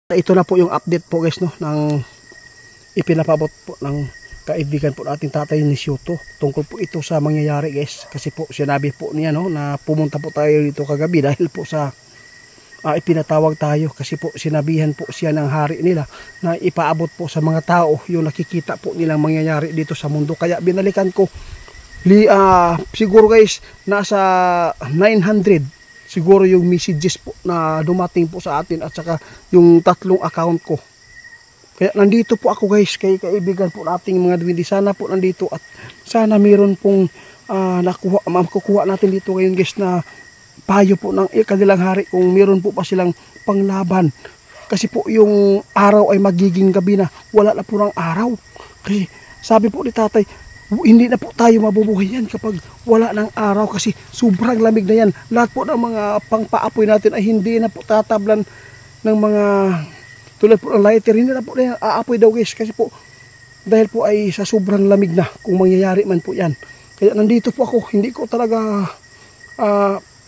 Ito na po yung update po guys, no, ng ipinapabot po ng kaibigan po nating Tatay Nisyoto. Tungkol po ito sa mangyayari guys, kasi po sinabi po niya, no, na pumunta po tayo dito kagabi dahil po sa ipinatawag tayo, kasi po sinabihan po siya ng hari nila na ipaabot po sa mga tao yung nakikita po nilang mangyayari dito sa mundo. Kaya binalikan ko siguro guys nasa 900 siguro yung messages po na dumating po sa atin, at saka yung 3 account ko. Kaya nandito po ako guys, kay kaibigan po nating mga duwindi. Sana po nandito, at sana mayroon pong makukuha natin dito ngayon guys na payo po ng kanilang hari, kung mayroon po pa silang panglaban. Kasi po yung araw ay magiging gabi na, wala na po ng araw. Kasi sabi po ni tatay, hindi na po tayo mabubuhay yan kapag wala ng araw, kasi sobrang lamig na yan. Lahat po ng mga pangpaapoy natin ay hindi na po tatablan ng mga tulad po ng lighter. Hindi na po na yan aapoy daw guys, kasi po dahil po ay sa sobrang lamig na, kung mangyayari man po yan. Kaya nandito po ako, hindi ko talaga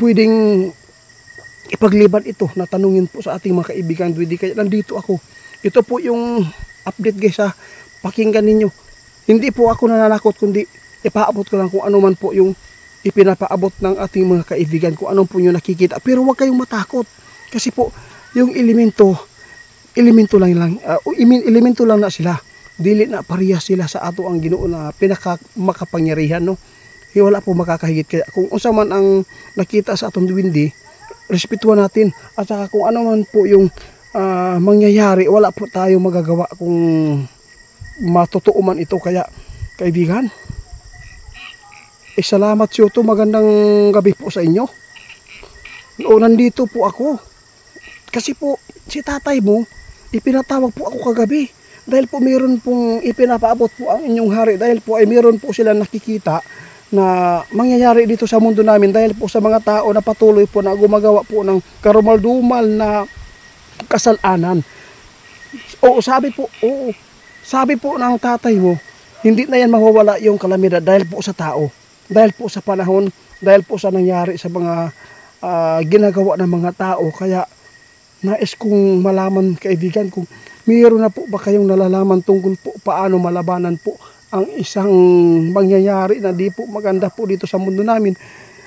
pwedeng ipagliban ito na tanungin po sa ating mga kaibigan duwidi. Kaya nandito ako. Ito po yung update guys, pakinggan ninyo. Hindi po ako nananakot, kundi ipaabot ko lang kung ano man po yung ipinapaabot ng ating mga kaibigan, kung ano po yung nakikita. Pero huwag kayong matakot, kasi po yung elemento lang na sila. Dili na pareha sila sa ato ang Ginoo na makapangyarihan, no? Wala po makakahigit. Kaya kung unsa man ang nakita sa atong duwindi, respetuhan natin. At saka kung ano man po yung mangyayari, wala po tayo magagawa kung matotoo man ito. Kaya kaibigan, salamat Syoto, magandang gabi po sa inyo. Nandito po ako kasi po si tatay mo ipinatawag po ako kagabi, dahil po mayroon pong ipinapaabot po ang inyong hari, dahil po ay mayroon po sila nakikita na mangyayari dito sa mundo namin, dahil po sa mga tao na patuloy po na gumagawa po ng karumal-dumal na kasalanan. Sabi po ng tatay mo, hindi na yan mawawala yung kalamidad dahil po sa tao, dahil po sa panahon, dahil po sa nangyari sa mga ginagawa ng mga tao. Kaya nais kong malaman kaibigan, kung mayroon na po ba kayong nalalaman tungkol po paano malabanan po ang isang mangyayari na di po maganda po dito sa mundo namin.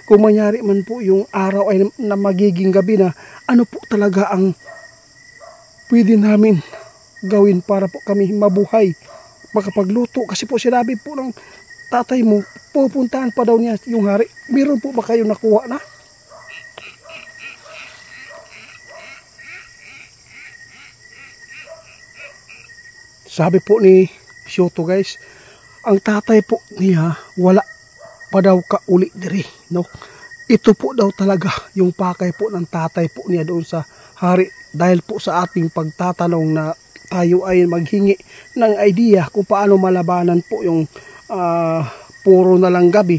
Kung mangyari man po yung araw ay na magiging gabi na, ano po talaga ang pwede namin gawin para po kami mabuhay, makapagluto. Kasi po sinabi po ng tatay mo, pupuntahan pa daw niya yung hari. Meron po ba kayo nakuha na? Sabi po ni Syoto guys, ang tatay po niya wala pa daw kauli diri, no? Ito po daw talaga yung pakay po ng tatay po niya doon sa hari, dahil po sa ating pagtatanong na tayo ay maghingi ng idea kung paano malabanan po yung puro na lang gabi,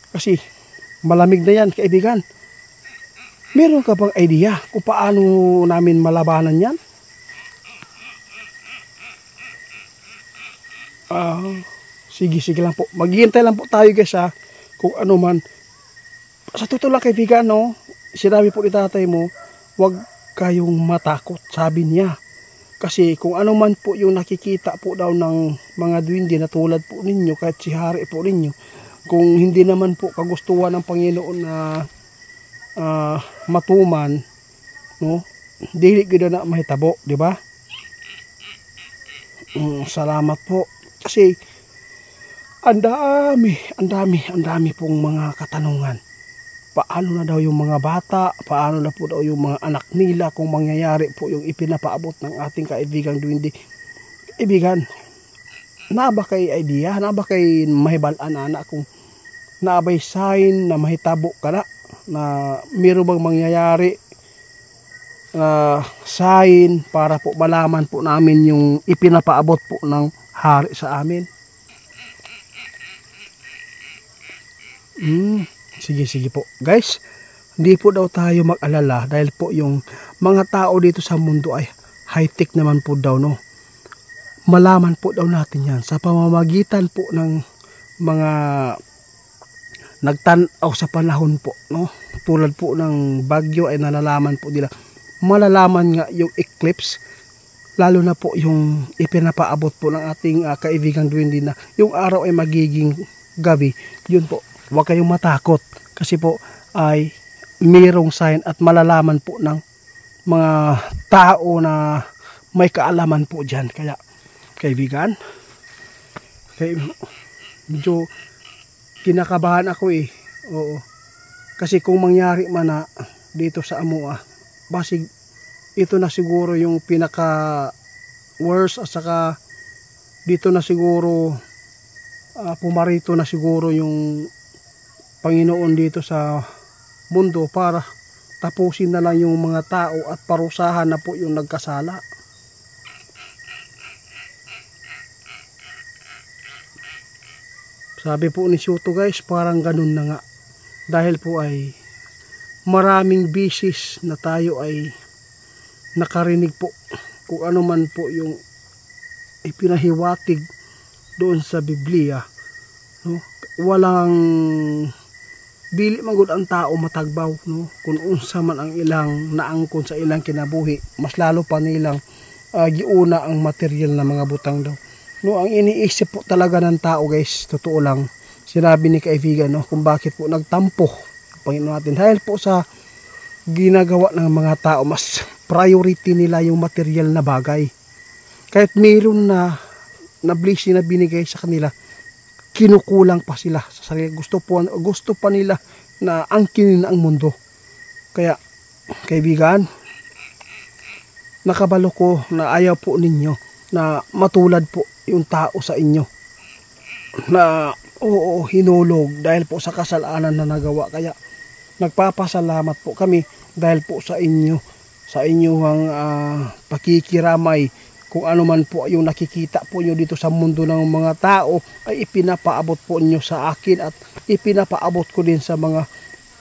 kasi malamig na yan kaibigan. Meron ka bang idea kung paano namin malabanan yan? Sige lang po, maghihintay lang po tayo guys kung ano man. Sa totoo lang kaibigan, no, sinabi po ni tatay mo, huwag kayong matakot, sabi niya. Kasi kung ano man po yung nakikita po daw ng mga duwindi na tulad po ninyo, kahit si hari po ninyo, kung hindi naman po kagustuhan ng Panginoon na matuman, no, dili gid na mahitabo, di ba? Salamat po. Kasi ang dami pong mga katanungan. Paano na daw yung mga bata, paano na po daw yung mga anak nila kung mangyayari po yung ipinapaabot ng ating kaibigang duwindi. Kaibigan, na ba kay idea, na ba kay mahibalaan na kung naabay sign na mahitabo ka na mayroon bang mangyayari sign para po malaman po namin yung ipinapaabot po ng hari sa amin? Sige po guys, hindi po daw tayo mag-alala, dahil po yung mga tao dito sa mundo ay high-tech naman po daw, no? Malaman po daw natin yan sa pamamagitan po ng mga nagtanaw sa panahon po, no? Tulad po ng bagyo ay nalalaman po nila, malalaman nga yung eclipse lalo na po yung ipinapaabot po ng ating kaibigang duwende na yung araw ay magiging gabi. Yun po, huwag kayong matakot kasi po ay mayroong sign at malalaman po ng mga tao na may kaalaman po dyan. Kaya kaibigan, medyo kinakabahan ako eh. Oo. Kasi kung mangyari man na dito sa Amua, basig ito na siguro yung pinaka worst, at saka dito na siguro pumarito na siguro yung Panginoon dito sa mundo para tapusin na lang yung mga tao at parusahan na po yung nagkasala. Sabi po ni Soto guys, parang ganun na nga. Dahil po ay maraming bisis na tayo ay nakarinig po kung ano man po yung ipinahiwatig doon sa Biblia. No? Walang dili magud ang tao matagbaw, no? Kung unsa man ang ilang naangkon sa ilang kinabuhi, mas lalo pa nilang giuna ang material na mga butang daw. No, ang iniisip po talaga ng tao guys, totoo lang, sinabi ni kaibigan, no, kung bakit po nagtampo ang Panginoon natin. Dahil po sa ginagawa ng mga tao, mas priority nila yung material na bagay. Kahit mayroon na blessing na binigay sa kanila, kinukulang pa sila sa sarili. Gusto pa nila na angkinin ang mundo. Kaya kaibigan, nakabalo ko na ayaw po ninyo na matulad po yung tao sa inyo na hinulog dahil po sa kasalanan na nagawa. Kaya nagpapasalamat po kami dahil po sa inyo, sa inyong pakikiramay. Kung ano man po yung nakikita po nyo dito sa mundo ng mga tao ay ipinapaabot po nyo sa akin at ipinapaabot ko din sa mga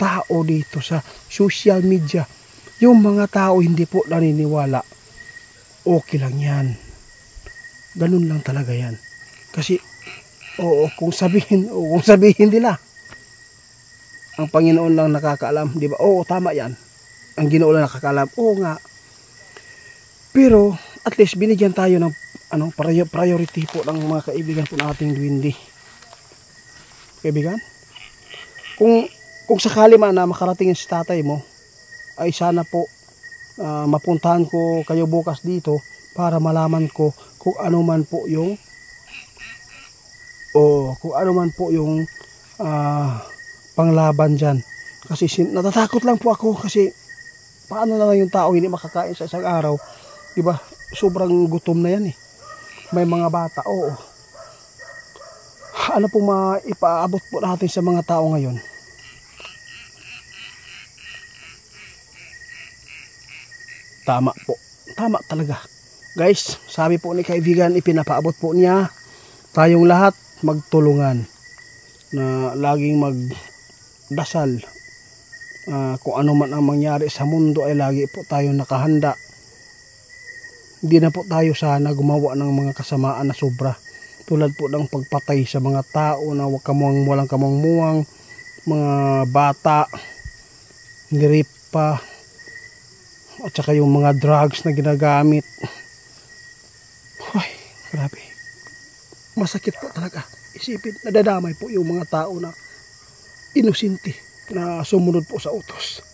tao dito sa social media. Yung mga tao hindi po naniniwala, okay lang yan. Ganun lang talaga yan. Kasi kung sabihin nila, ang Panginoon lang nakakaalam, di ba? Oo, tama yan. Ang Ginoo lang nakakaalam. Oo nga. Pero at least binigyan tayo ng priority po ng mga kaibigan po nating duwende. Kaibigan, kung sakali man na makarating si tatay mo, ay sana po mapuntahan ko kayo bukas dito para malaman ko kung ano man po yung panglaban dyan. Kasi natatakot lang po ako kasi paano na lang yung tao hindi makakain sa isang araw, diba? Sobrang gutom na yan eh. May mga bata, ano po maipaabot po natin sa mga tao ngayon? Tama po, tama talaga guys. Sabi po ni kaibigan, ipinapaabot po niya tayong lahat magtulungan na laging magdasal. Kung ano man ang mangyari sa mundo ay lagi po tayong nakahanda. Hindi na po tayo sana gumawa ng mga kasamaan na sobra. Tulad po ng pagpatay sa mga tao na walang kamuang-muwang, mga bata, nirip pa, at saka yung mga drugs na ginagamit. Ay, grabe. Masakit po talaga. Isipin, nadadamay po yung mga tao na inosente na sumunod po sa utos.